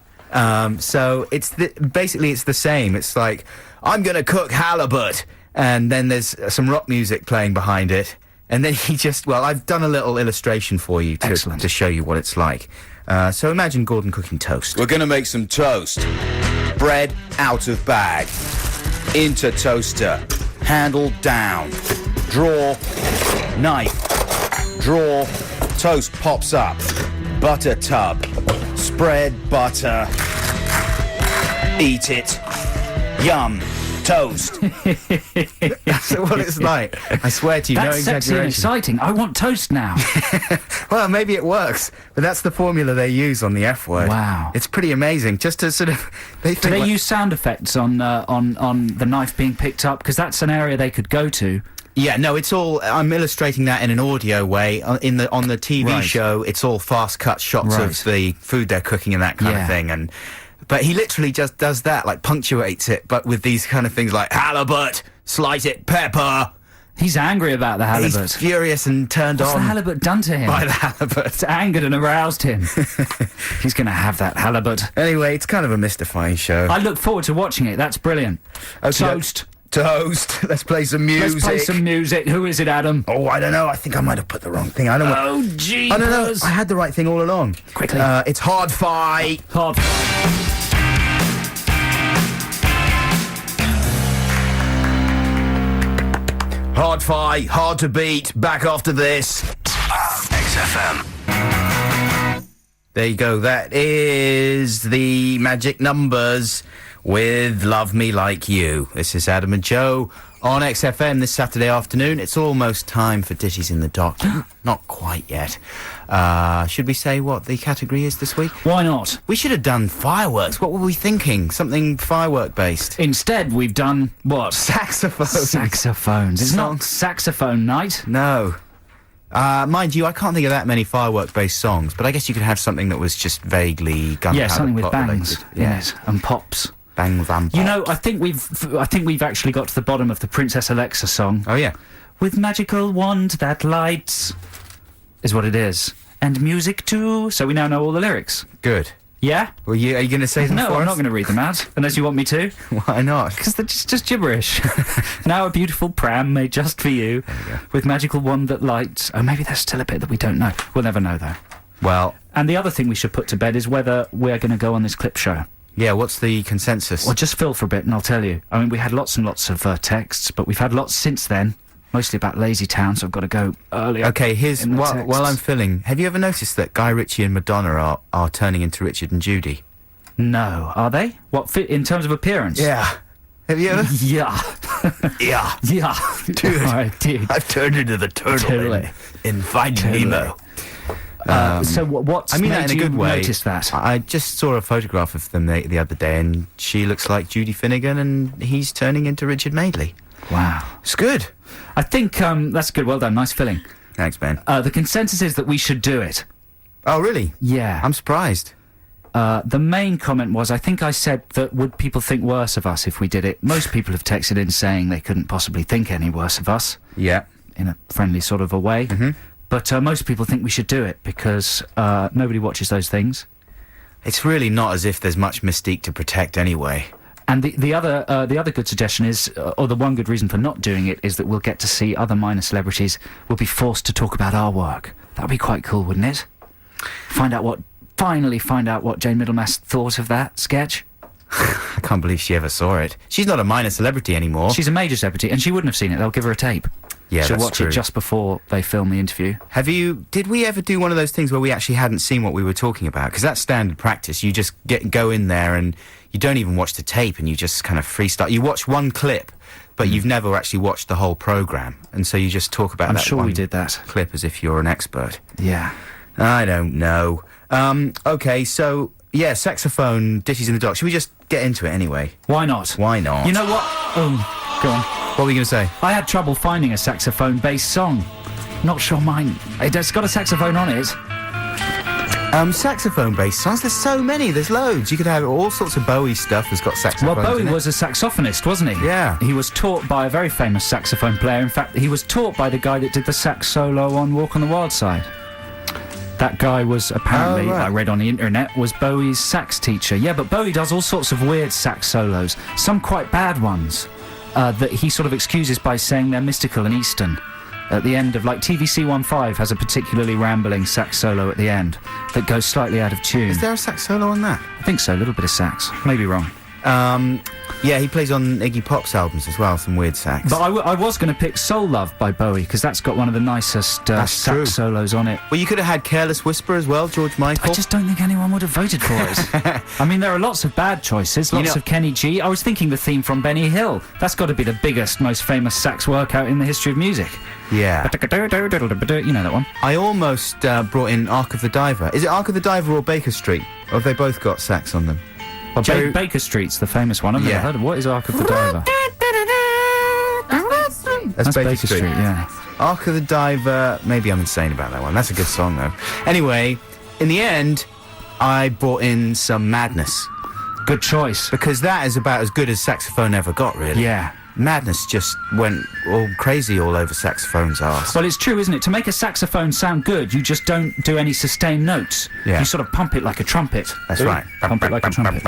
So it's basically it's the same. It's like, I'm going to cook halibut. And then there's some rock music playing behind it. And then I've done a little illustration for you to show you what it's like. So imagine Gordon cooking toast. We're going to make some toast. Bread out of bag. Into toaster. Handle down. Draw. Knife. Draw. Toast pops up. Butter tub. Spread butter. Eat it. Yum. Toast. That's what it's like. I swear to you, That's no sexy and exaggeration. exciting. I want toast now. Well, maybe it works, but that's the formula they use on the F word. Wow. It's pretty amazing. Just to sort of... Do they use sound effects on the knife being picked up? Because that's an area they could go to. Yeah, no, it's all... I'm illustrating that in an audio way. On the TV Right. show, it's all fast-cut shots Right. of the food they're cooking and that kind of thing. But he literally just does that, like punctuates it, but with these kind of things like halibut, slice it, pepper. He's angry about the halibut. He's furious and turned What's on the halibut done to him? by the halibut. It's angered and aroused him. He's going to have that halibut. Anyway, it's kind of a mystifying show. I look forward to watching it. That's brilliant. Toast. Toast. Let's play some music. Let's play some music. Who is it, Adam? Oh, I don't know. I think I might have put the wrong thing. I don't know. Oh, jeepers. I don't know. I had the right thing all along. Quickly. It's Hard Fi. Hard. Hard Fi. Hard to beat. Back after this. XFM. There you go. That is the magic numbers with Love Me Like You. This is Adam and Joe on XFM this Saturday afternoon. It's almost time for Ditties in the Dock. Not quite yet. Should we say what the category is this week? Why not? We should have done fireworks. What were we thinking? Something firework-based. Instead, we've done what? Saxophones. Saxophones. It's not Songs. saxophone night. No. Mind you, I can't think of that many firework-based songs, but I guess you could have something that was just vaguely gunpowder Yeah, something with plot bangs related. in it and pops. Bang van You know, I think we've actually got to the bottom of the Princess Alexa song. Oh, yeah. With magical wand that lights, is what it is, and music too. So we now know all the lyrics. Good. Yeah? Well, are you going to say them No, for I'm us? not going to read them out unless you want me to. Why not? Because they're just gibberish. Now a beautiful pram made just for you, with magical wand that lights. Oh, maybe there's still a bit that we don't know. We'll never know though. Well, And the other thing we should put to bed is whether we're going to go on this clip show. yeah, what's the consensus? Well, just fill for a bit and I'll tell you. I mean, we had lots and lots of texts, but we've had lots since then, mostly about Lazytown, so I've got to go earlier. Okay, here's... in the While texts. I'm filling, have you ever noticed that Guy Ritchie and Madonna are turning into Richard and Judy? No, are they? What, in terms of appearance? Yeah. Have you ever? Yeah. Yeah. Yeah. Dude. I did. I've turned into the turtle Totally. in Finding Nemo. So what's I mean made that in a you good way. notice that? I just saw a photograph of them the other day, and she looks like Judy Finnegan, and he's turning into Richard Madeley. Wow. It's good. I think that's good. Well done. Nice filling. Thanks, Ben. The consensus is that we should do it. Oh, really? Yeah. I'm surprised. The main comment was, I think I said that would people think worse of us if we did it? Most people have texted in saying they couldn't possibly think any worse of us, Yeah. in a friendly sort of a way. Mm-hmm. But most people think we should do it because nobody watches those things. It's really not as if there's much mystique to protect anyway. And the other good suggestion is, or the one good reason for not doing it, is that we'll get to see other minor celebrities. We'll be forced to talk about our work. That'd be quite cool, wouldn't it? Finally find out what Jane Middlemass thought of that sketch. I can't believe she ever saw it. She's not a minor celebrity anymore. She's a major celebrity, and she wouldn't have seen it. They'll give her a tape. Yeah, She'll that's watch true. it just before they film the interview. Did we ever do one of those things where we actually hadn't seen what we were talking about? Because that's standard practice. You just go in there and you don't even watch the tape, and you just kind of freestyle. You watch one clip, but you've never actually watched the whole programme, and so you just talk about I'm that sure one we did that. clip as if you're an expert. Yeah. I don't know. Okay, so, yeah, saxophone, Ditties in the Dock. Should we just get into it anyway? Why not? Why not? You know what? Oh, go on. What were you going to say? I had trouble finding a saxophone-based song. Not sure mine. It's got a saxophone on it. Saxophone-based songs. There's so many. There's loads. You could have all sorts of Bowie stuff that's got saxophones. Well, Bowie in it. was a saxophonist, wasn't he? Yeah. He was taught by a very famous saxophone player. In fact, he was taught by the guy that did the sax solo on Walk on the Wild Side. That guy was apparently, I read on the internet, was Bowie's sax teacher. Yeah, but Bowie does all sorts of weird sax solos, some quite bad ones, that he sort of excuses by saying they're mystical and Eastern. At the end of, like, TVC-15 has a particularly rambling sax solo at the end that goes slightly out of tune. Is there a sax solo on that? I think so, a little bit of sax. Maybe wrong. Yeah, he plays on Iggy Pop's albums as well, some weird sax. But I was going to pick Soul Love by Bowie, because that's got one of the nicest sax true. solos on it. Well, you could have had Careless Whisper as well, George Michael. I just don't think anyone would have voted for it. I mean, there are lots of bad choices, lots of Kenny G. I was thinking the theme from Benny Hill. That's got to be the biggest, most famous sax workout in the history of music. Yeah. You know that one. I almost brought in Ark of the Diver. Is it Ark of the Diver or Baker Street? Or have they both got sax on them? Well, Baker Street's the famous one. I've never heard of. What is Ark of the Diver? That's Baker Street. Yeah. Ark of the Diver. Maybe I'm insane about that one. That's a good song, though. Anyway, in the end, I brought in some Madness. Good choice. Because that is about as good as saxophone ever got, really. Yeah. Madness just went all crazy all over saxophone's arse. Well, it's true, isn't it? To make a saxophone sound good, you just don't do any sustained notes. Yeah. You sort of pump it like a trumpet. That's right. Pump it like a trumpet.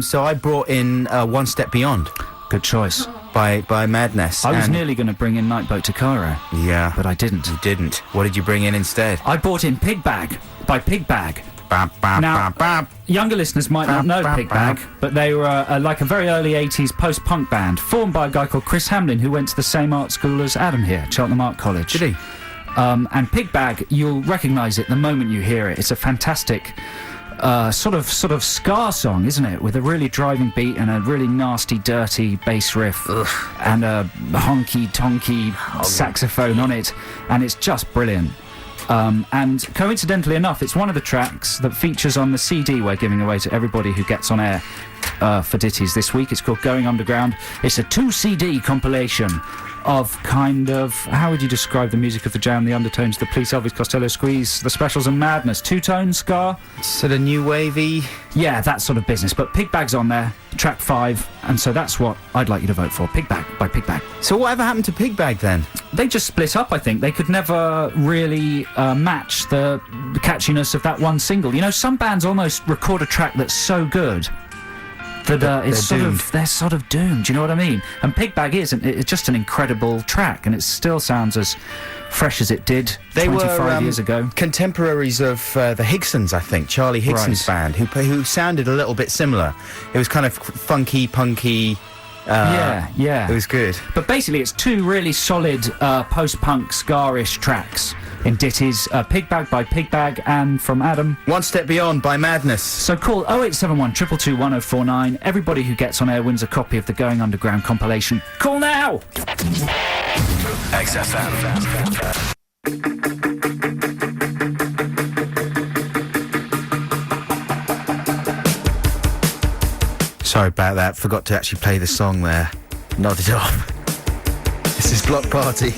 So I brought in One Step Beyond. Good choice. By Madness. I was nearly going to bring in Nightboat to Cairo. Yeah. But I didn't. You didn't. What did you bring in instead? I brought in Pig Bag by Pig Bag. Now, younger listeners might not know Pig Bag, but they were like a very early 80s post-punk band formed by a guy called Chris Hamlin, who went to the same art school as Adam here, Cheltenham Art College. Did he? And Pig Bag, you'll recognise it the moment you hear it. It's a fantastic sort of ska song, isn't it? With a really driving beat and a really nasty, dirty bass riff. Ugh. And a honky-tonky saxophone on it. And it's just brilliant. And coincidentally enough, it's one of the tracks that features on the CD we're giving away to everybody who gets on air for Ditties this week. It's called Going Underground. It's a 2-CD compilation of kind of, how would you describe the music of the Jam, the Undertones, the Police, Elvis Costello, Squeeze, the Specials and Madness? Two-tone, ska? Sort of new wavy? Yeah, that sort of business. But Pig Bag's on there, track 5, and so that's what I'd like you to vote for. Pig Bag by Pig Bag. So whatever happened to Pig Bag then? They just split up, I think. They could never really match the catchiness of that one single. You know, some bands almost record a track that's so good that they're sort of doomed. Do you know what I mean? And Pig Bag it's just an incredible track, and it still sounds as fresh as it did 25 years ago. Contemporaries of the Higsons, I think, Charlie Higson's band, who sounded a little bit similar. It was kind of funky, punky. Yeah. It was good. But basically, it's two really solid post-punk, ska-ish tracks in Ditties. Pig Bag by Pig Bag, and from Adam, One Step Beyond by Madness. So call 0871 222 1049. Everybody who gets on air wins a copy of the Going Underground compilation. Call now! XFM. Sorry about that. Forgot to actually play the song there. Nodded off. This is Block Party.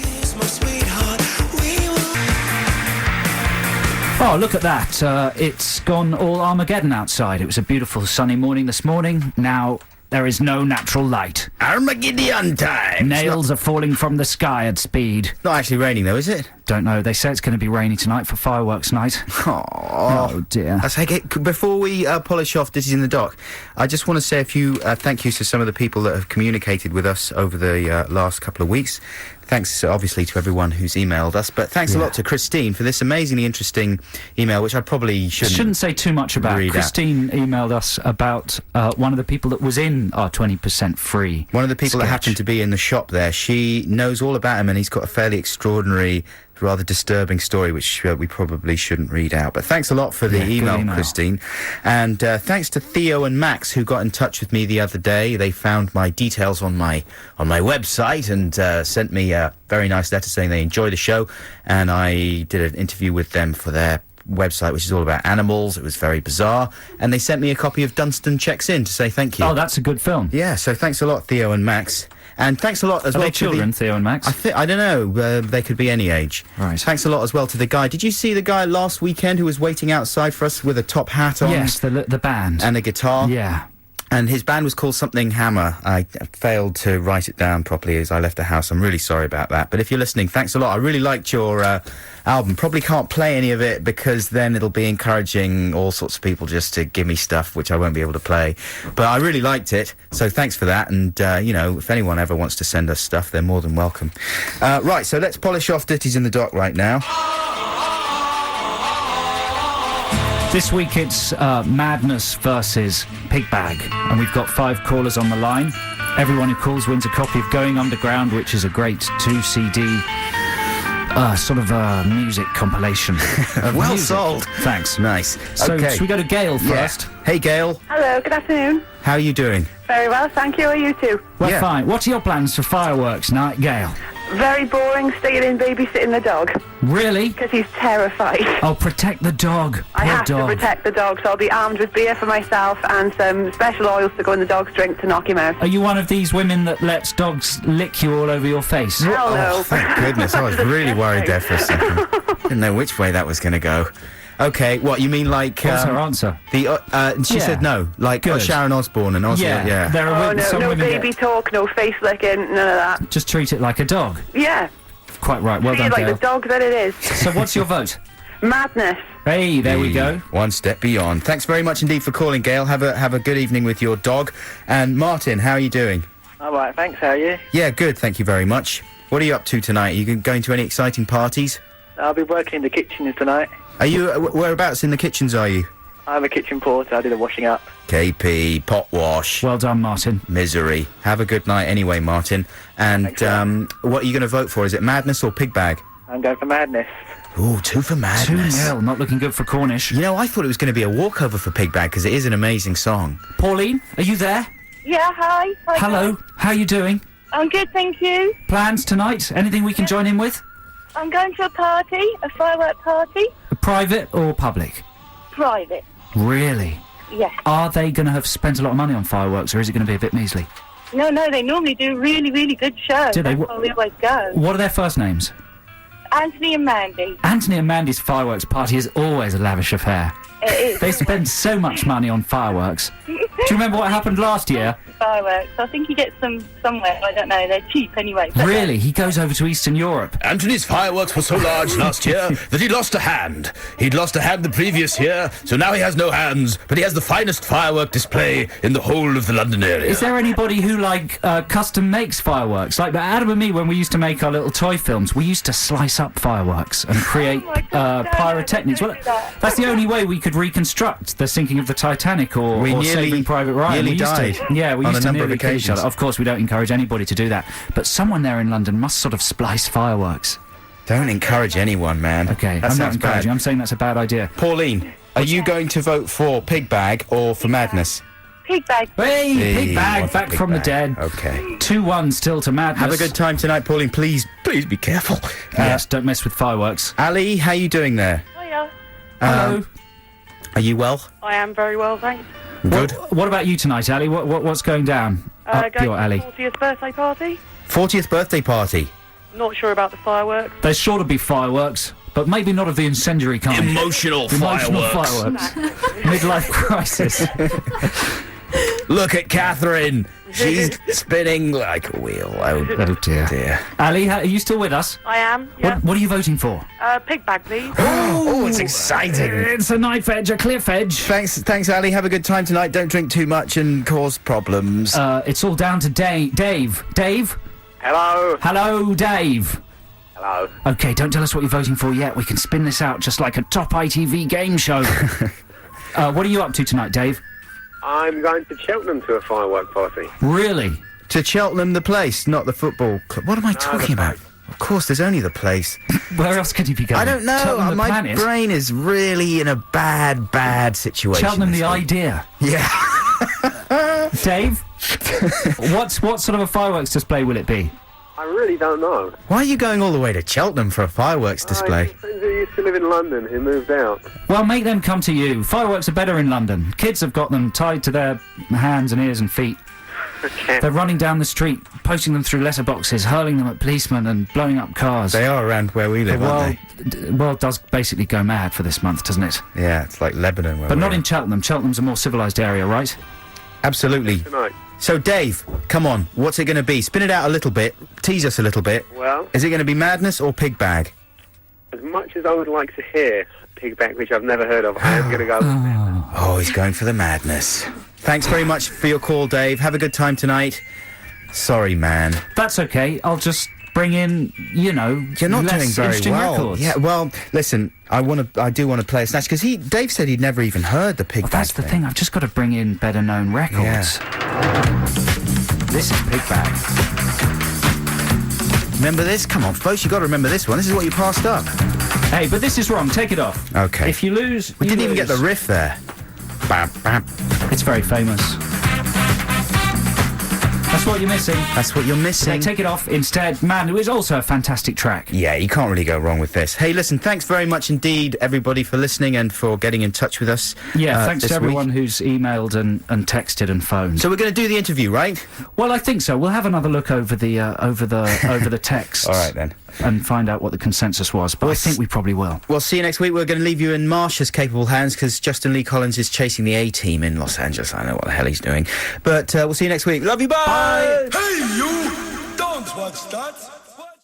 Oh, look at that. It's gone all Armageddon outside. It was a beautiful sunny morning this morning. Now there is no natural light. Armageddon time! Nails are falling from the sky at speed. Not actually raining though, is it? Don't know. They say it's going to be rainy tonight for fireworks night. Oh dear. That's okay. Before we polish off This Is in the Dock, I just want to say a few thank yous to some of the people that have communicated with us over the last couple of weeks. Thanks, obviously, to everyone who's emailed us, but thanks a lot to Christine for this amazingly interesting email, which I probably shouldn't say too much about. Christine emailed us about one of the people that was in our 20% free One of the people that happened to be in the shop there. She knows all about him, and he's got a fairly extraordinary, rather disturbing story, which we probably shouldn't read out. But thanks a lot for the email, Christine. And thanks to Theo and Max, who got in touch with me the other day. They found my details on my website and sent me a very nice letter saying they enjoy the show. And I did an interview with them for their website, which is all about animals. It was very bizarre. And they sent me a copy of Dunstan Checks In to say thank you. Oh, that's a good film. Yeah, so thanks a lot, Theo and Max. And thanks a lot as Are well they to children, the... Theo and Max? I don't know. They could be any age. Right. Thanks a lot as well to the guy. Did you see the guy last weekend who was waiting outside for us with a top hat on? Yes, the band. And a guitar? Yeah. And his band was called Something Hammer. I failed to write it down properly as I left the house. I'm really sorry about that. But if you're listening, thanks a lot. I really liked your album. Probably can't play any of it because then it'll be encouraging all sorts of people just to give me stuff which I won't be able to play. But I really liked it, so thanks for that. And, you know, if anyone ever wants to send us stuff, they're more than welcome. Right, so let's polish off Ditties in the Dock right now. This week it's Madness versus Pig Bag, and we've got 5 callers on the line. Everyone who calls wins a copy of Going Underground, which is a great 2-CD sort of music compilation. Well music. sold. Thanks. Nice. So okay. should we go to Gail first? Yeah. Hey, Gail. Hello, good afternoon. How are you doing? Very well, thank you. How are you two? Well, Yeah. fine. What are your plans for fireworks night, Gail? Very boring, staying in babysitting the dog, Really? because he's terrified. Oh, protect the dog. I Poor have dog. to protect the dog, so I'll be armed with beer for myself and some special oils to go in the dog's drink to knock him out. Are you one of these women that lets dogs lick you all over your face? Hell no. Oh, thank goodness. I was really worried there for a second. Didn't know which way that was going to go. Okay, what, you mean like... What's her answer? and she Yeah. said no, like Good. Sharon Osbourne and Ozzy. Yeah. There are Oh, no, some no women baby that talk, no face licking, none of that. just treat it like a dog. Yeah, Quite right. Well feel done, like Gail. the dog that it is. So what's your vote? Madness. Hey, there we go. One step beyond. Thanks very much indeed for calling, Gail. Have a good evening with your dog. And Martin, how are you doing? All right, thanks. How are you? Yeah, good. Thank you very much. What are you up to tonight? Are you going to any exciting parties? I'll be working in the kitchen tonight. Are you whereabouts in the kitchens? Are you? I'm a kitchen porter. I do the washing up. KP, pot wash. Well done, Martin. Misery. Have a good night anyway, Martin. And Thanks, what are you going to vote for? Is it Madness or Pig Bag? I'm going for Madness. Ooh, 2 for Madness. 2-0, not looking good for Cornish. You know, I thought it was going to be a walkover for Pig Bag because it is an amazing song. Pauline, are you there? Yeah, hi. Hello, how are you doing? I'm good, thank you. Plans tonight? Anything we can join in with? I'm going to a party, a firework party. Private or public? Private. Really? Yes. Are they going to have spent a lot of money on fireworks, or is it going to be a bit measly? No, they normally do really, really good shows. Do they? That's why we always go. What are their first names? Anthony and Mandy. Anthony and Mandy's fireworks party is always a lavish affair. It is. They spend so much money on fireworks. Do you remember what happened last year? Fireworks. I think he gets them somewhere. I don't know. They're cheap anyway. But Really? He goes over to Eastern Europe. Anthony's fireworks were so large last year that he lost a hand. He'd lost a hand the previous year, so now he has no hands, but he has the finest firework display in the whole of the London area. Is there anybody who, like, custom makes fireworks? Like, Adam and me, when we used to make our little toy films, we used to slice up fireworks and create my God, no, pyrotechnics. don't Well, do that. that's the only way we could reconstruct the sinking of the Titanic or Saving Private Ryan. nearly We used died to, yeah, we on used a to number of nearly kill each occasions. other. Of course, we don't encourage anybody to do that. But someone there in London must sort of splice fireworks. Don't encourage anyone, man. Okay, that I'm not sounds encouraging. bad. I'm saying that's a bad idea. Pauline, are you going to vote for Pig Bag or for Madness? Pig bag. Hey, Pig one Bag, for back Pig from the Bag. dead. Okay. 2-1 still to Madness. Have a good time tonight, Pauline. Please be careful. Yes, don't mess with fireworks. Ali, how you doing there? Hiya. Hello. Are you well? I am very well, thanks. Good. What about you tonight, Ali? What's going down? Up Going your to alley. the 40th birthday party. 40th birthday party. Not sure about the fireworks. There's sure to be fireworks, but maybe not of the incendiary kind. Emotional Emotional fireworks. Midlife crisis. Look at Catherine. She's spinning like a wheel. Oh dear. Ali, are you still with us? I am. Yeah. What are you voting for? Pig bag, please. Oh, it's exciting. It's a knife edge, a cliff edge. Thanks, Ali. Have a good time tonight. Don't drink too much and cause problems. It's all down to Dave. Dave? Hello. Hello, Dave. Hello. Okay, don't tell us what you're voting for yet. We can spin this out just like a top ITV game show. What are you up to tonight, Dave? I'm going to Cheltenham to a firework party. Really? To Cheltenham, the place, not the football club. What am I talking about? Of course, there's only the place. Where else could he be going? I don't know. Cheltenham, the My planet? brain is really in a bad situation. Cheltenham, this the week. idea. Yeah. Dave? what sort of a fireworks display will it be? I really don't know. Why are you going all the way to Cheltenham for a fireworks display? Friends who used to live in London who moved out. Well, make them come to you. Fireworks are better in London. Kids have got them tied to their hands and ears and feet. They're running down the street, posting them through letterboxes, hurling them at policemen and blowing up cars. They are around where we live, aren't The world does basically go mad for this month, doesn't it? they? Yeah, it's like Lebanon. But not in Cheltenham. Cheltenham's a more civilised area, right? Absolutely. Tonight. So, Dave, come on. What's it going to be? Spin it out a little bit. Tease us a little bit. Well, Is it going to be madness or pig bag? as much as I would like to hear Pigback, which I've never heard of, I am going to go with it. Oh, he's going for the madness. Thanks very much for your call, Dave. Have a good time tonight. Sorry, man. That's okay. I'll just bring in, You're not less doing very interesting well. records. Yeah, well, listen, I do want to play a snatch because Dave said he'd never even heard the pig Well, bag that's the thing. I've just got to bring in better known records. This is Pig Bag. Remember this? Come on, folks, you got to remember this one. This is what you passed up. Hey, but this is wrong. Take it off. Okay. If you lose, We you didn't even get the lose. riff there. Bam, bam. It's very famous. That's what you're missing. That's what you're missing. Take it off instead. Man, it was also a fantastic track. Yeah, you can't really go wrong with this. Hey, listen, thanks very much indeed, everybody, for listening and for getting in touch with us. Yeah, thanks this to everyone week. who's emailed and texted and phoned. So we're going to do the interview, right? Well, I think so. We'll have another look over the over the texts. All right, then. And find out what the consensus was. But I think we probably will. We'll see you next week. We're going to leave you in Marsha's capable hands because Justin Lee Collins is chasing the A-team in Los Angeles. I don't know what the hell he's doing. But we'll see you next week. Love you, bye! Hey, you! Don't watch that!